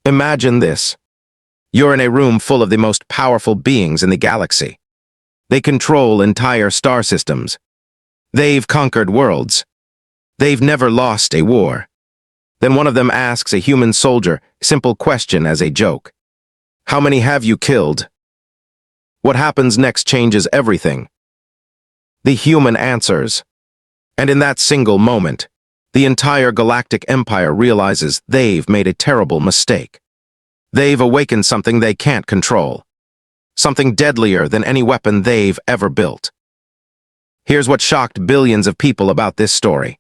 Imagine this. You're in a room full of the most powerful beings in the galaxy. They control entire star systems. They've conquered worlds. They've never lost a war. Then one of them asks a human soldier a simple question as a joke. How many have you killed? What happens next changes everything. The human answers. And in that single moment, the entire galactic empire realizes they've made a terrible mistake. They've awakened something they can't control. Something deadlier than any weapon they've ever built. Here's what shocked billions of people about this story.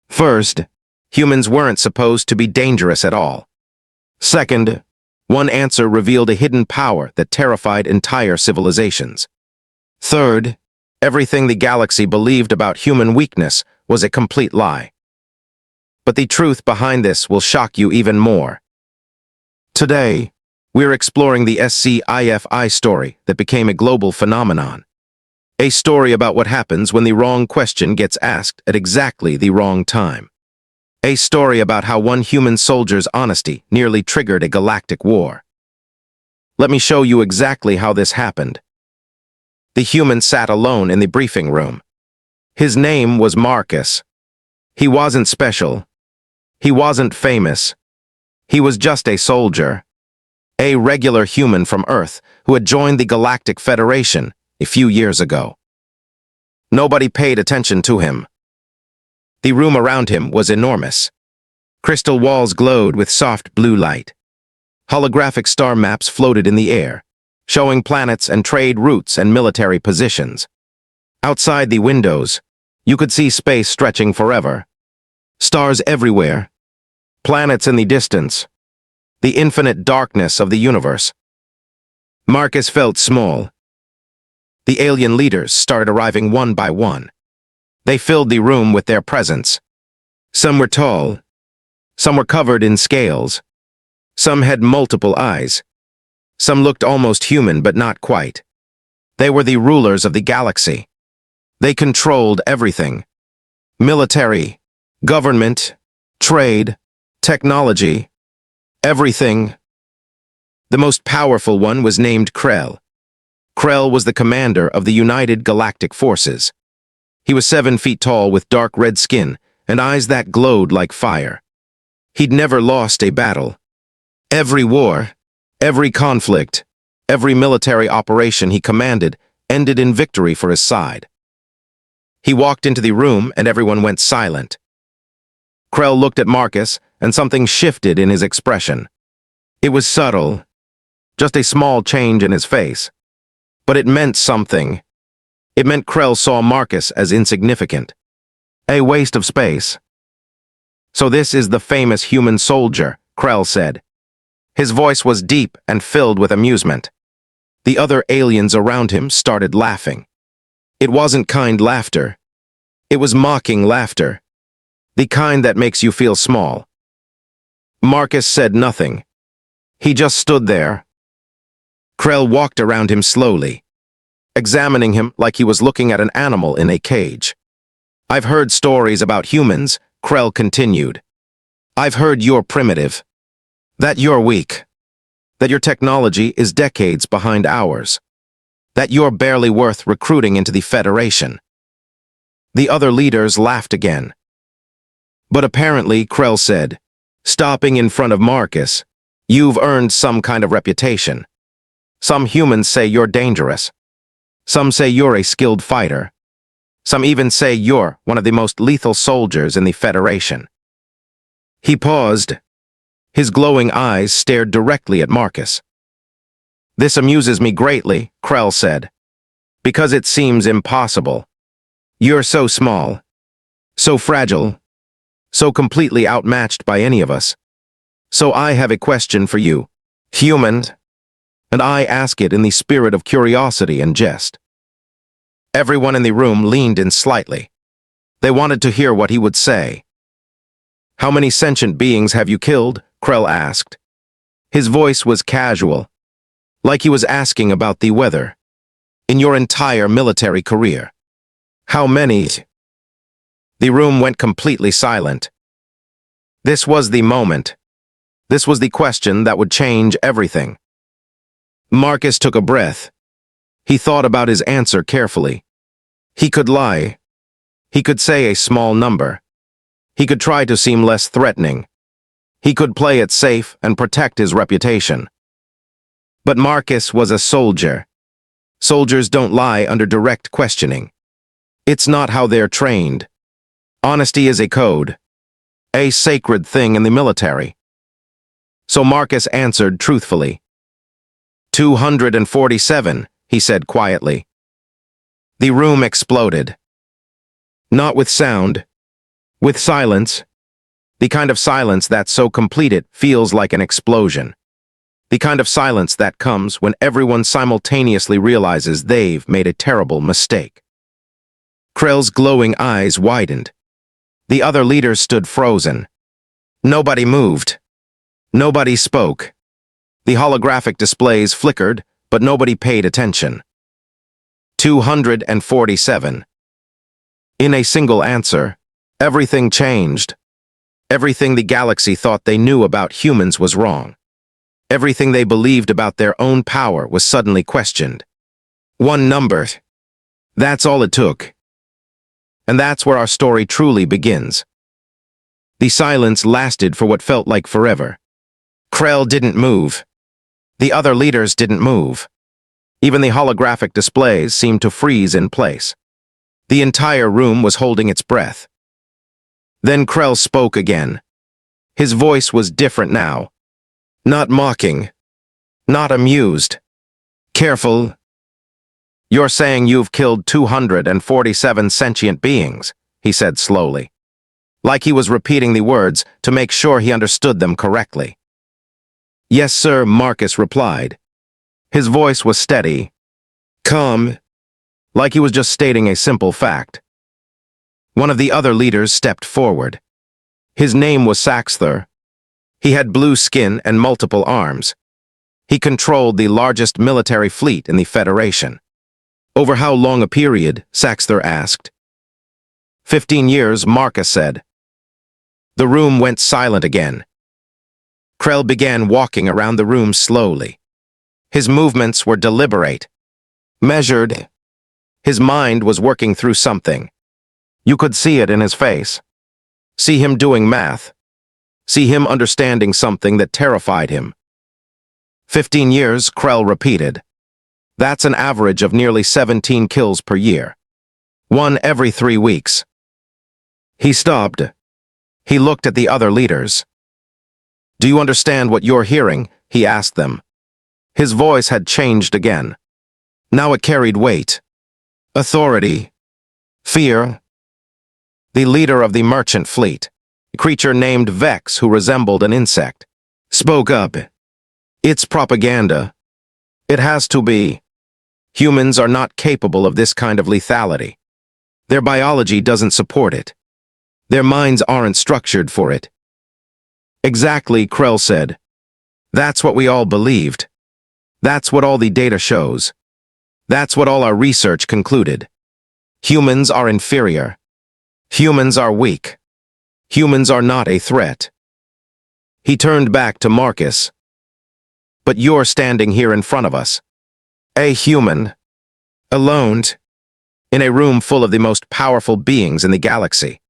First, humans weren't supposed to be dangerous at all. Second, one answer revealed a hidden power that terrified entire civilizations. Third, everything the galaxy believed about human weakness was a complete lie. But the truth behind this will shock you even more. Today, we're exploring the Sci-Fi story that became a global phenomenon. A story about what happens when the wrong question gets asked at exactly the wrong time. A story about how one human soldier's honesty nearly triggered a galactic war. Let me show you exactly how this happened. The human sat alone in the briefing room. His name was Marcus. He wasn't special. He wasn't famous. He was just a soldier. A regular human from Earth who had joined the Galactic Federation a few years ago. Nobody paid attention to him. The room around him was enormous. Crystal walls glowed with soft blue light. Holographic star maps floated in the air, showing planets and trade routes and military positions. Outside the windows, you could see space stretching forever. Stars everywhere. Planets in the distance. The infinite darkness of the universe. Marcus felt small. The alien leaders started arriving one by one. They filled the room with their presence. Some were tall. Some were covered in scales. Some had multiple eyes. Some looked almost human, but not quite. They were the rulers of the galaxy. They controlled everything. Military, government, trade, technology, everything. The most powerful one was named Krell. Krell was the commander of the United Galactic Forces. He was 7 feet tall with dark red skin and eyes that glowed like fire. He'd never lost a battle. Every war, every conflict, every military operation he commanded ended in victory for his side. He walked into the room and everyone went silent. Krell looked at Marcus and something shifted in his expression. It was subtle, just a small change in his face. But it meant something. It meant Krell saw Marcus as insignificant. A waste of space. So this is the famous human soldier, Krell said. His voice was deep and filled with amusement. The other aliens around him started laughing. It wasn't kind laughter. It was mocking laughter. The kind that makes you feel small. Marcus said nothing. He just stood there. Krell walked around him slowly, examining him like he was looking at an animal in a cage. I've heard stories about humans, Krell continued. I've heard you're primitive. That you're weak. That your technology is decades behind ours. That you're barely worth recruiting into the Federation. The other leaders laughed again. But apparently, Krell said, stopping in front of Marcus, you've earned some kind of reputation. Some humans say you're dangerous. Some say you're a skilled fighter. Some even say you're one of the most lethal soldiers in the Federation. He paused. His glowing eyes stared directly at Marcus. This amuses me greatly, Krell said, because it seems impossible. You're so small, so fragile, so completely outmatched by any of us. So I have a question for you, human, and I ask it in the spirit of curiosity and jest. Everyone in the room leaned in slightly. They wanted to hear what he would say. How many sentient beings have you killed? Krell asked. His voice was casual, like he was asking about the weather. In your entire military career. How many? The room went completely silent. This was the moment. This was the question that would change everything. Marcus took a breath. He thought about his answer carefully. He could lie. He could say a small number. He could try to seem less threatening. He could play it safe and protect his reputation. But Marcus was a soldier. Soldiers don't lie under direct questioning. It's not how they're trained. Honesty is a code, a sacred thing in the military. So Marcus answered truthfully. 247, he said quietly. The room exploded. Not with sound, with silence. The kind of silence that's so complete it feels like an explosion. The kind of silence that comes when everyone simultaneously realizes they've made a terrible mistake. Krell's glowing eyes widened. The other leaders stood frozen. Nobody moved. Nobody spoke. The holographic displays flickered, but nobody paid attention. 247. In a single answer, everything changed. Everything the galaxy thought they knew about humans was wrong. Everything they believed about their own power was suddenly questioned. One number. That's all it took. And that's where our story truly begins. The silence lasted for what felt like forever. Krell didn't move. The other leaders didn't move. Even the holographic displays seemed to freeze in place. The entire room was holding its breath. Then Krell spoke again. His voice was different now. Not mocking. Not amused. Careful. You're saying you've killed 247 sentient beings, he said slowly. Like he was repeating the words to make sure he understood them correctly. Yes, sir, Marcus replied. His voice was steady, calm, like he was just stating a simple fact. One of the other leaders stepped forward. His name was Saxthor. He had blue skin and multiple arms. He controlled the largest military fleet in the Federation. Over how long a period? Saxthor asked. 15 years, Marcus said. The room went silent again. Krell began walking around the room slowly. His movements were deliberate, measured. His mind was working through something. You could see it in his face. See him doing math. See him understanding something that terrified him. 15 years, Krell repeated. That's an average of nearly 17 kills per year. 1 every 3 weeks. He stopped. He looked at the other leaders. Do you understand what you're hearing? He asked them. His voice had changed again. Now it carried weight. Authority. Fear. The leader of the merchant fleet, a creature named Vex who resembled an insect, spoke up. It's propaganda. It has to be. Humans are not capable of this kind of lethality. Their biology doesn't support it. Their minds aren't structured for it. Exactly, Krell said. That's what we all believed. That's what all the data shows. That's what all our research concluded. Humans are inferior. Humans are weak. Humans are not a threat. He turned back to Marcus. But you're standing here in front of us. A human. Alone. In a room full of the most powerful beings in the galaxy.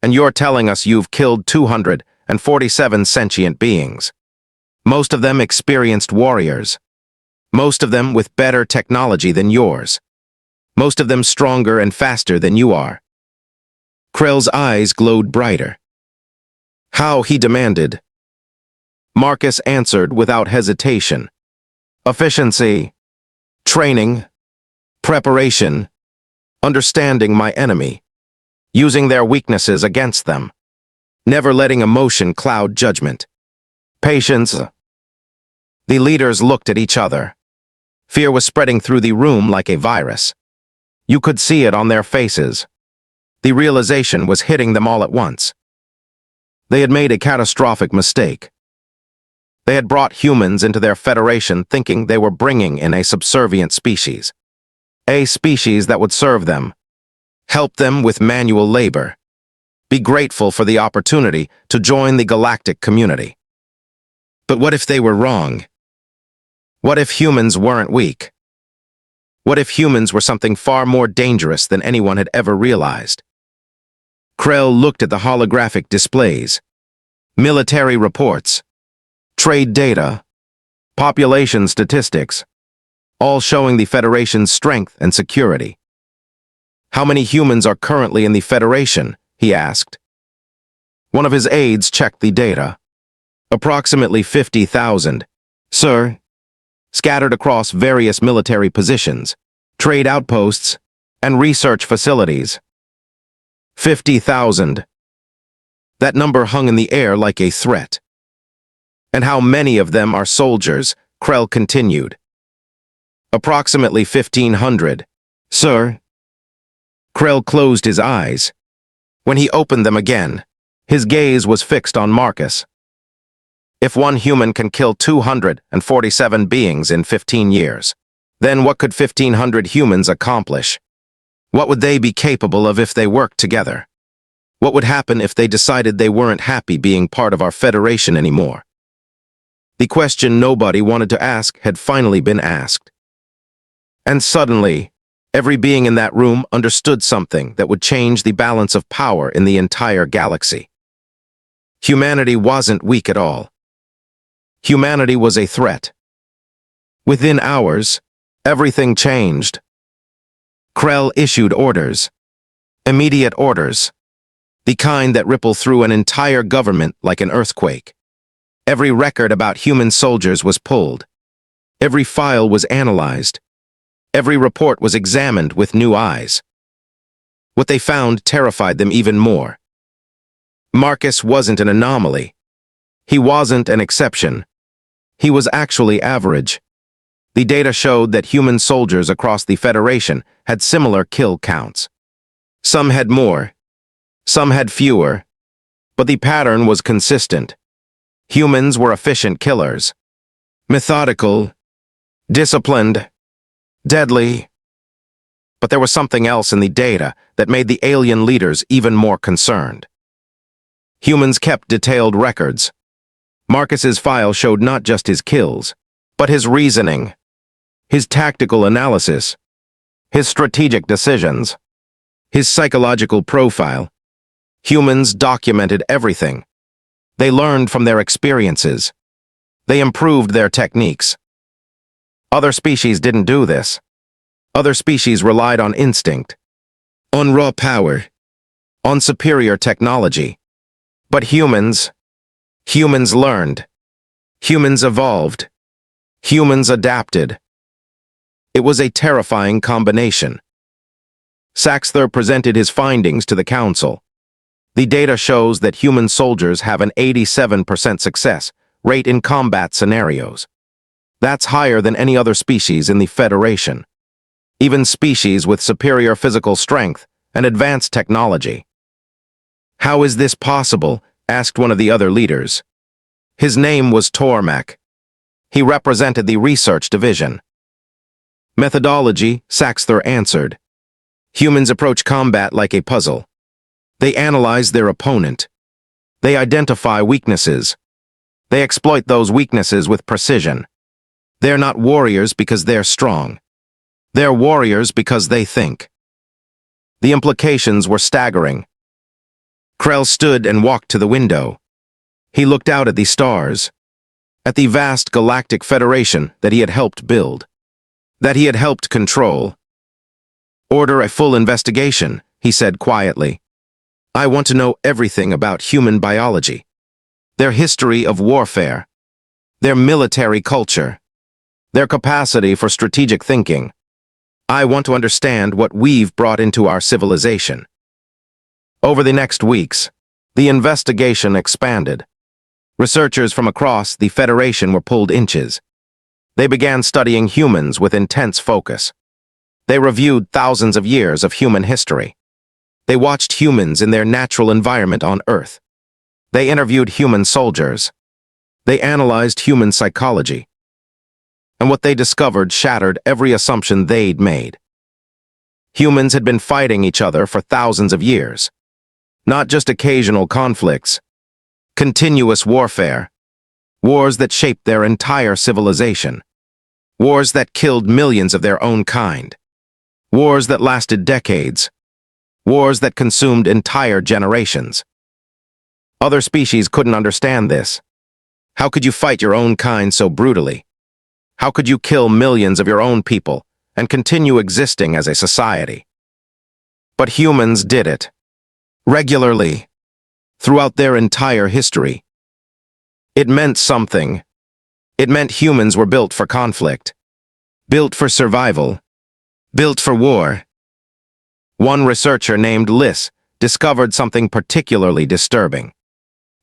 And you're telling us you've killed 247 sentient beings. Most of them experienced warriors. Most of them with better technology than yours. Most of them stronger and faster than you are. Krell's eyes glowed brighter. How, he demanded. Marcus answered without hesitation. Efficiency. Training. Preparation. Understanding my enemy. Using their weaknesses against them. Never letting emotion cloud judgment. Patience. The leaders looked at each other. Fear was spreading through the room like a virus. You could see it on their faces. The realization was hitting them all at once. They had made a catastrophic mistake. They had brought humans into their federation thinking they were bringing in a subservient species. A species that would serve them. Help them with manual labor. Be grateful for the opportunity to join the galactic community. But what if they were wrong? What if humans weren't weak? What if humans were something far more dangerous than anyone had ever realized? Krell looked at the holographic displays, military reports, trade data, population statistics, all showing the Federation's strength and security. How many humans are currently in the Federation? He asked. One of his aides checked the data. Approximately 50,000, sir, scattered across various military positions, trade outposts, and research facilities. 50,000. That number hung in the air like a threat. And how many of them are soldiers? Krell continued. Approximately 1,500, sir. Krell closed his eyes. When he opened them again, his gaze was fixed on Marcus. If one human can kill 247 beings in 15 years, then what could 1,500 humans accomplish? What would they be capable of if they worked together? What would happen if they decided they weren't happy being part of our Federation anymore? The question nobody wanted to ask had finally been asked. And suddenly, every being in that room understood something that would change the balance of power in the entire galaxy. Humanity wasn't weak at all. Humanity was a threat. Within hours, everything changed. Krell issued orders. Immediate orders. The kind that ripple through an entire government like an earthquake. Every record about human soldiers was pulled. Every file was analyzed. Every report was examined with new eyes. What they found terrified them even more. Marcus wasn't an anomaly. He wasn't an exception. He was actually average. The data showed that human soldiers across the Federation had similar kill counts. Some had more, some had fewer, but the pattern was consistent. Humans were efficient killers. Methodical, disciplined, deadly. But there was something else in the data that made the alien leaders even more concerned. Humans kept detailed records. Marcus's file showed not just his kills, but his reasoning, his tactical analysis, his strategic decisions, his psychological profile. Humans documented everything. They learned from their experiences. They improved their techniques. Other species didn't do this. Other species relied on instinct, on raw power, on superior technology. But humans learned. Humans evolved. Humans adapted. It was a terrifying combination. Saxthor presented his findings to the Council. The data shows that human soldiers have an 87% success rate in combat scenarios. That's higher than any other species in the Federation. Even species with superior physical strength and advanced technology. How is this possible? Asked one of the other leaders. His name was Tormak. He represented the research division. Methodology, Saxthor answered. Humans approach combat like a puzzle. They analyze their opponent. They identify weaknesses. They exploit those weaknesses with precision. They're not warriors because they're strong. They're warriors because they think. The implications were staggering. Krell stood and walked to the window. He looked out at the stars, at the vast Galactic Federation that he had helped build, that he had helped control. Order a full investigation, he said quietly. I want to know everything about human biology, their history of warfare, their military culture, their capacity for strategic thinking. I want to understand what we've brought into our civilization. Over the next weeks, the investigation expanded. Researchers from across the Federation were pulled inches. They began studying humans with intense focus. They reviewed thousands of years of human history. They watched humans in their natural environment on Earth. They interviewed human soldiers. They analyzed human psychology. And what they discovered shattered every assumption they'd made. Humans had been fighting each other for thousands of years. Not just occasional conflicts. Continuous warfare. Wars that shaped their entire civilization. Wars that killed millions of their own kind. Wars that lasted decades. Wars that consumed entire generations. Other species couldn't understand this. How could you fight your own kind so brutally? How could you kill millions of your own people and continue existing as a society? But humans did it. Regularly. Throughout their entire history. It meant something. It meant humans were built for conflict. Built for survival. Built for war. One researcher named Liz discovered something particularly disturbing.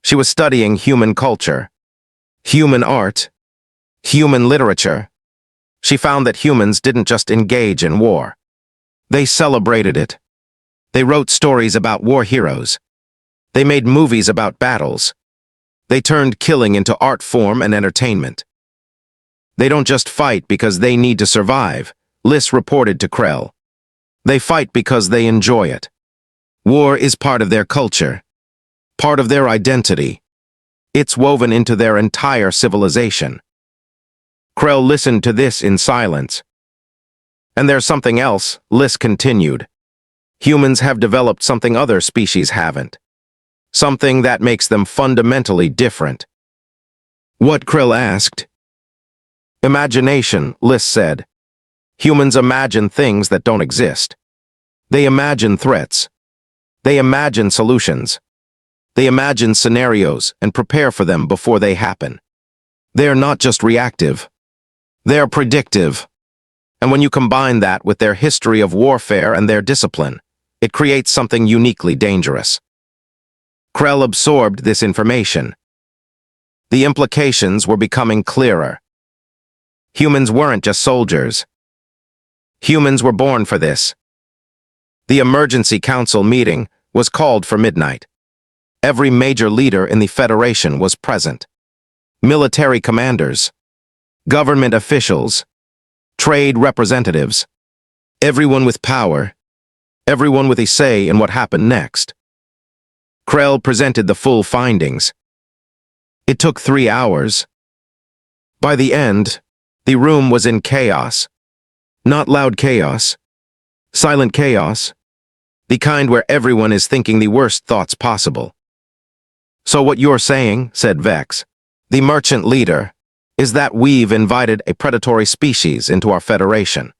She was studying human culture, human art, human literature. She found that humans didn't just engage in war. They celebrated it. They wrote stories about war heroes. They made movies about battles. They turned killing into art form and entertainment. They don't just fight because they need to survive, Liz reported to Krell. They fight because they enjoy it. War is part of their culture, part of their identity. It's woven into their entire civilization. Krell listened to this in silence. And there's something else, Liz continued. Humans have developed something other species haven't. Something that makes them fundamentally different. What? Krell asked. Imagination, Liz said. Humans imagine things that don't exist. They imagine threats. They imagine solutions. They imagine scenarios and prepare for them before they happen. They're not just reactive. They're predictive. And when you combine that with their history of warfare and their discipline, it creates something uniquely dangerous. Krell absorbed this information. The implications were becoming clearer. Humans weren't just soldiers. Humans were born for this. The emergency council meeting was called for midnight. Every major leader in the Federation was present. Military commanders, government officials, trade representatives, everyone with power, everyone with a say in what happened next. Krell presented the full findings. It took 3 hours. By the end, the room was in chaos. Not loud chaos. Silent chaos. The kind where everyone is thinking the worst thoughts possible. So what you're saying, said Vex, the merchant leader, is that we've invited a predatory species into our Federation.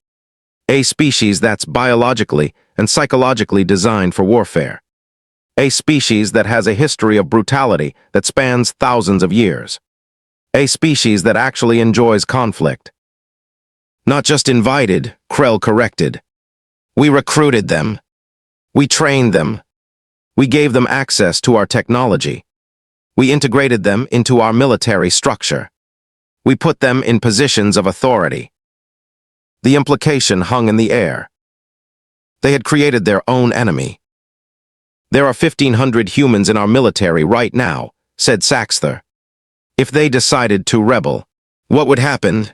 A species that's biologically and psychologically designed for warfare. A species that has a history of brutality that spans thousands of years. A species that actually enjoys conflict. Not just invited, Krell corrected. We recruited them. We trained them. We gave them access to our technology. We integrated them into our military structure. We put them in positions of authority. The implication hung in the air. They had created their own enemy. There are 1,500 humans in our military right now, said Saxthor. If they decided to rebel, what would happen?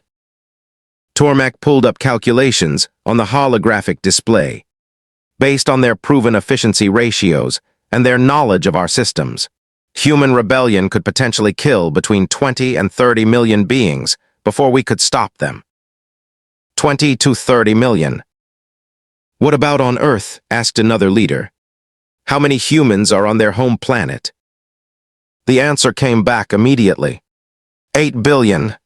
Tormek pulled up calculations on the holographic display. Based on their proven efficiency ratios and their knowledge of our systems, human rebellion could potentially kill between 20 and 30 million beings before we could stop them. 20 to 30 million. What about on Earth? Asked another leader. How many humans are on their home planet? The answer came back immediately. 8 billion.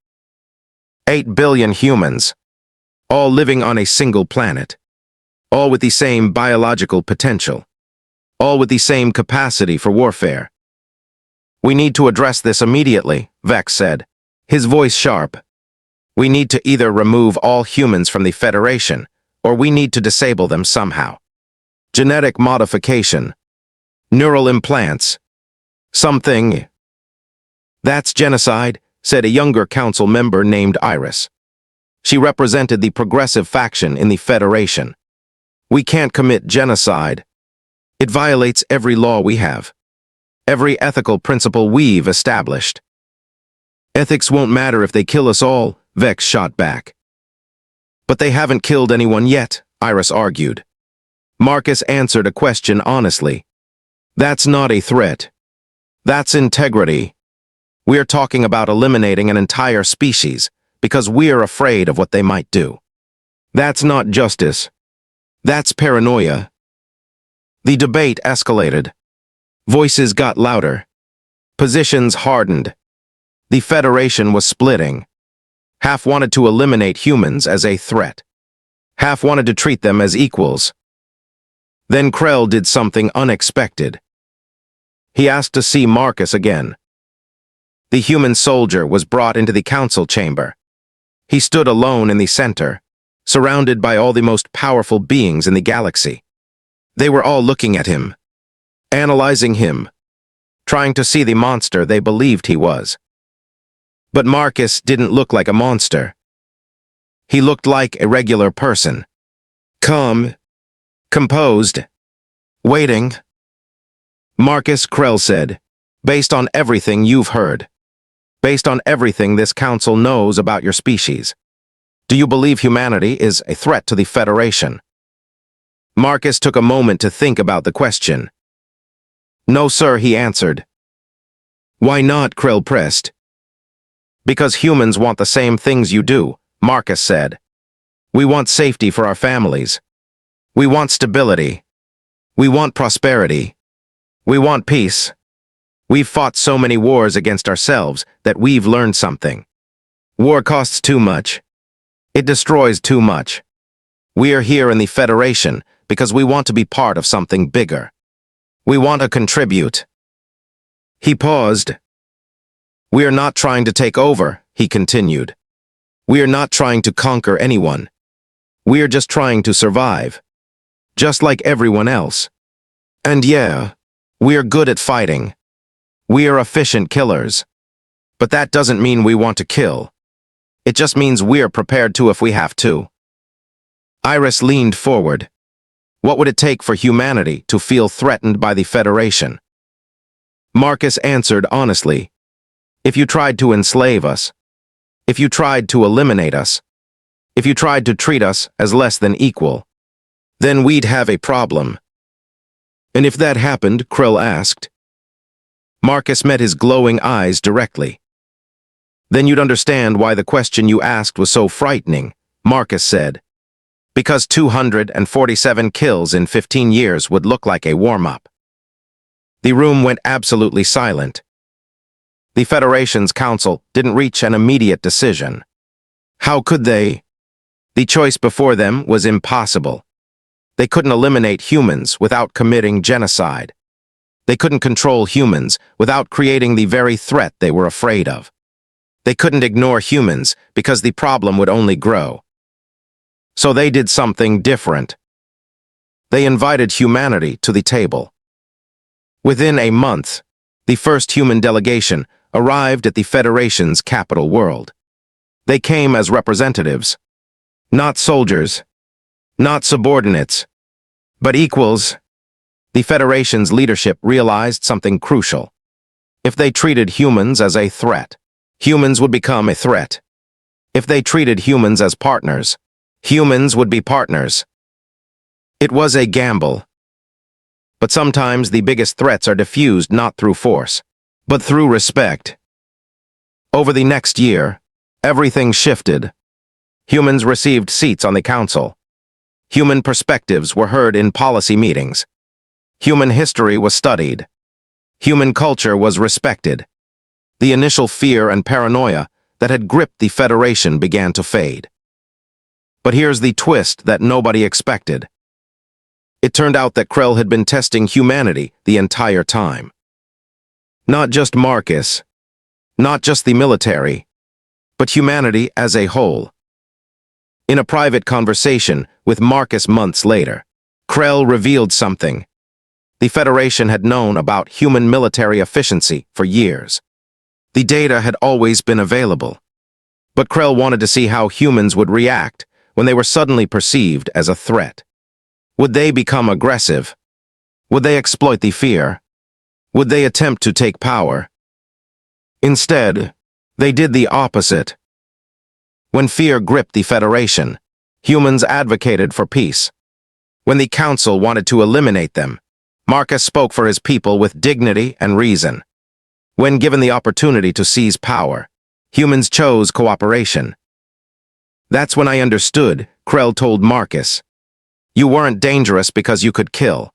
8 billion humans. All living on a single planet. All with the same biological potential. All with the same capacity for warfare. We need to address this immediately, Vex said, his voice sharp. We need to either remove all humans from the Federation, or we need to disable them somehow. Genetic modification. Neural implants. Something. That's genocide, said a younger council member named Iris. She represented the progressive faction in the Federation. We can't commit genocide. It violates every law we have. Every ethical principle we've established. Ethics won't matter if they kill us all, Vex shot back. But they haven't killed anyone yet, Iris argued. Marcus answered a question honestly. That's not a threat. That's integrity. We're talking about eliminating an entire species because we're afraid of what they might do. That's not justice. That's paranoia. The debate escalated. Voices got louder. Positions hardened. The Federation was splitting. Half wanted to eliminate humans as a threat. Half wanted to treat them as equals. Then Krell did something unexpected. He asked to see Marcus again. The human soldier was brought into the council chamber. He stood alone in the center, surrounded by all the most powerful beings in the galaxy. They were all looking at him, analyzing him, trying to see the monster they believed he was. But Marcus didn't look like a monster. He looked like a regular person. Calm, composed, waiting. Marcus, Krell said, based on everything you've heard, based on everything this council knows about your species, do you believe humanity is a threat to the Federation? Marcus took a moment to think about the question. No, sir, he answered. Why not? Krell pressed. Because humans want the same things you do, Marcus said. We want safety for our families. We want stability. We want prosperity. We want peace. We've fought so many wars against ourselves that we've learned something. War costs too much. It destroys too much. We are here in the Federation because we want to be part of something bigger. We want to contribute. He paused. We are not trying to take over, he continued. We are not trying to conquer anyone. We are just trying to survive. Just like everyone else. And yeah, we are good at fighting. We are efficient killers. But that doesn't mean we want to kill. It just means we're prepared to if we have to. Iris leaned forward. What would it take for humanity to feel threatened by the Federation? Marcus answered honestly. If you tried to enslave us, if you tried to eliminate us, if you tried to treat us as less than equal, then we'd have a problem. And if that happened, Krell asked. Marcus met his glowing eyes directly. Then you'd understand why the question you asked was so frightening, Marcus said. Because 247 kills in 15 years would look like a warm-up. The room went absolutely silent. The Federation's council didn't reach an immediate decision. How could they? The choice before them was impossible. They couldn't eliminate humans without committing genocide. They couldn't control humans without creating the very threat they were afraid of. They couldn't ignore humans because the problem would only grow. So they did something different. They invited humanity to the table. Within a month, the first human delegation arrived at the Federation's capital world. They came as representatives, not soldiers, not subordinates, but equals. The Federation's leadership realized something crucial. If they treated humans as a threat, humans would become a threat. If they treated humans as partners, humans would be partners. It was a gamble. But sometimes the biggest threats are diffused not through force, but through respect. Over the next year, everything shifted. Humans received seats on the council. Human perspectives were heard in policy meetings. Human history was studied. Human culture was respected. The initial fear and paranoia that had gripped the Federation began to fade. But here's the twist that nobody expected. It turned out that Krell had been testing humanity the entire time. Not just Marcus, not just the military, but humanity as a whole. In a private conversation with Marcus months later, Krell revealed something. The Federation had known about human military efficiency for years. The data had always been available. But Krell wanted to see how humans would react when they were suddenly perceived as a threat. Would they become aggressive? Would they exploit the fear? Would they attempt to take power? Instead, they did the opposite. When fear gripped the Federation, humans advocated for peace. When the Council wanted to eliminate them, Marcus spoke for his people with dignity and reason. When given the opportunity to seize power, humans chose cooperation. That's when I understood, Krell told Marcus. You weren't dangerous because you could kill.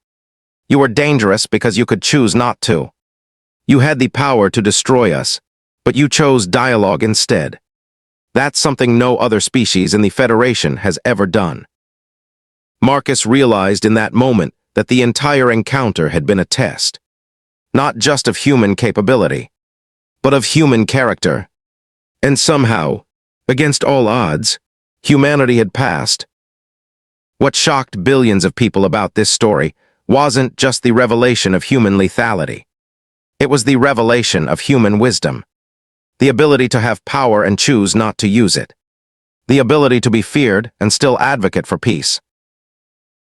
You were dangerous because you could choose not to. You had the power to destroy us, but you chose dialogue instead. That's something no other species in the Federation has ever done. Marcus realized in that moment that the entire encounter had been a test, not just of human capability, but of human character. And somehow, against all odds, humanity had passed. What shocked billions of people about this story wasn't just the revelation of human lethality. It was the revelation of human wisdom. The ability to have power and choose not to use it. The ability to be feared and still advocate for peace.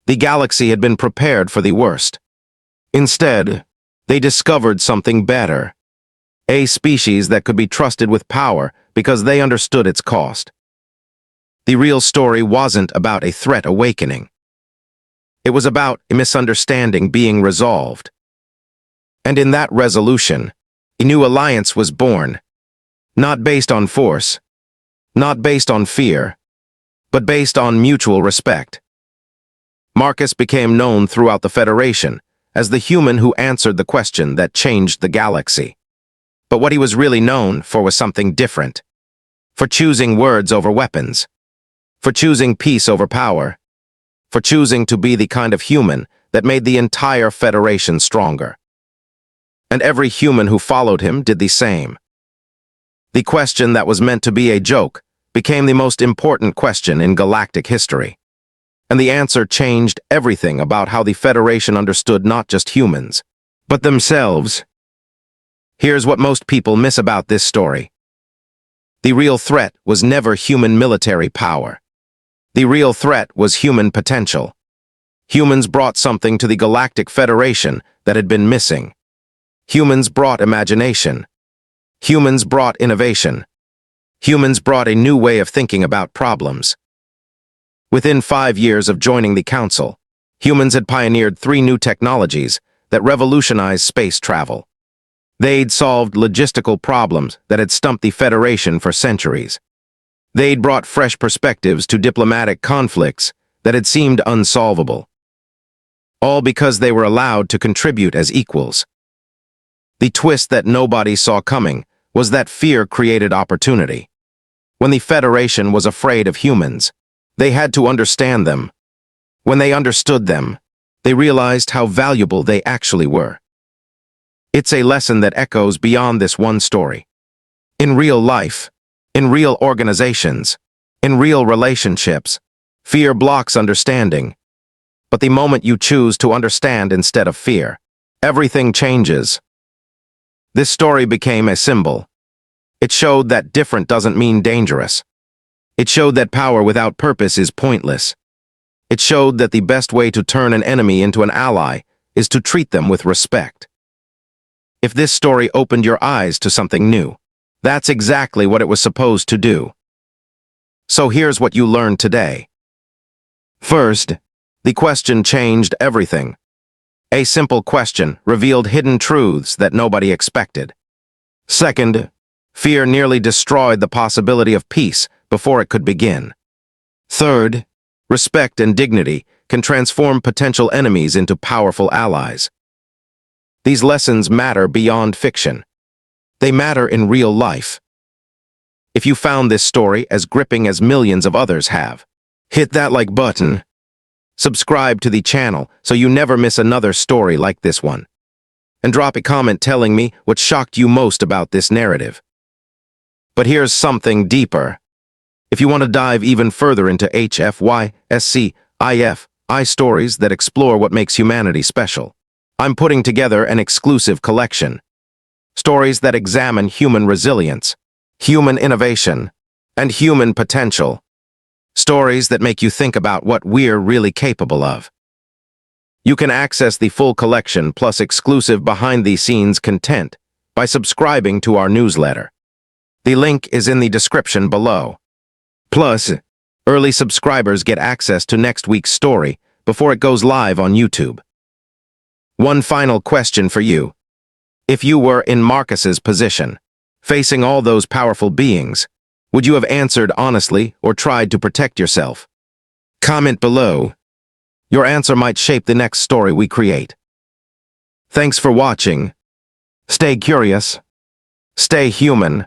The galaxy had been prepared for the worst. Instead, they discovered something better. A species that could be trusted with power because they understood its cost. The real story wasn't about a threat awakening. It was about a misunderstanding being resolved. And in that resolution, a new alliance was born. Not based on force, not based on fear, but based on mutual respect. Marcus became known throughout the Federation as the human who answered the question that changed the galaxy. But what he was really known for was something different. For choosing words over weapons. For choosing peace over power. For choosing to be the kind of human that made the entire Federation stronger. And every human who followed him did the same. The question that was meant to be a joke became the most important question in galactic history. And the answer changed everything about how the Federation understood not just humans, but themselves. Here's what most people miss about this story. The real threat was never human military power. The real threat was human potential. Humans brought something to the Galactic Federation that had been missing. Humans brought imagination. Humans brought innovation. Humans brought a new way of thinking about problems. Within 5 years of joining the Council, humans had pioneered 3 new technologies that revolutionized space travel. They'd solved logistical problems that had stumped the Federation for centuries. They'd brought fresh perspectives to diplomatic conflicts that had seemed unsolvable. All because they were allowed to contribute as equals. The twist that nobody saw coming was that fear created opportunity. When the Federation was afraid of humans, they had to understand them. When they understood them, they realized how valuable they actually were. It's a lesson that echoes beyond this one story. In real life, in real organizations, in real relationships, fear blocks understanding. But the moment you choose to understand instead of fear, everything changes. This story became a symbol. It showed that different doesn't mean dangerous. It showed that power without purpose is pointless. It showed that the best way to turn an enemy into an ally is to treat them with respect. If this story opened your eyes to something new, that's exactly what it was supposed to do. So here's what you learned today. First, the question changed everything. A simple question revealed hidden truths that nobody expected. Second, fear nearly destroyed the possibility of peace before it could begin. Third, respect and dignity can transform potential enemies into powerful allies. These lessons matter beyond fiction. They matter in real life. If you found this story as gripping as millions of others have, hit that like button. Subscribe to the channel so you never miss another story like this one. And drop a comment telling me what shocked you most about this narrative. But here's something deeper. If you want to dive even further into HFY, SC, IF, stories that explore what makes humanity special, I'm putting together an exclusive collection. Stories that examine human resilience, human innovation, and human potential. Stories that make you think about what we're really capable of. You can access the full collection plus exclusive behind-the-scenes content by subscribing to our newsletter. The link is in the description below. Plus, early subscribers get access to next week's story before it goes live on YouTube. One final question for you. If you were in Marcus's position, facing all those powerful beings, would you have answered honestly or tried to protect yourself? Comment below. Your answer might shape the next story we create. Thanks for watching. Stay curious. Stay human.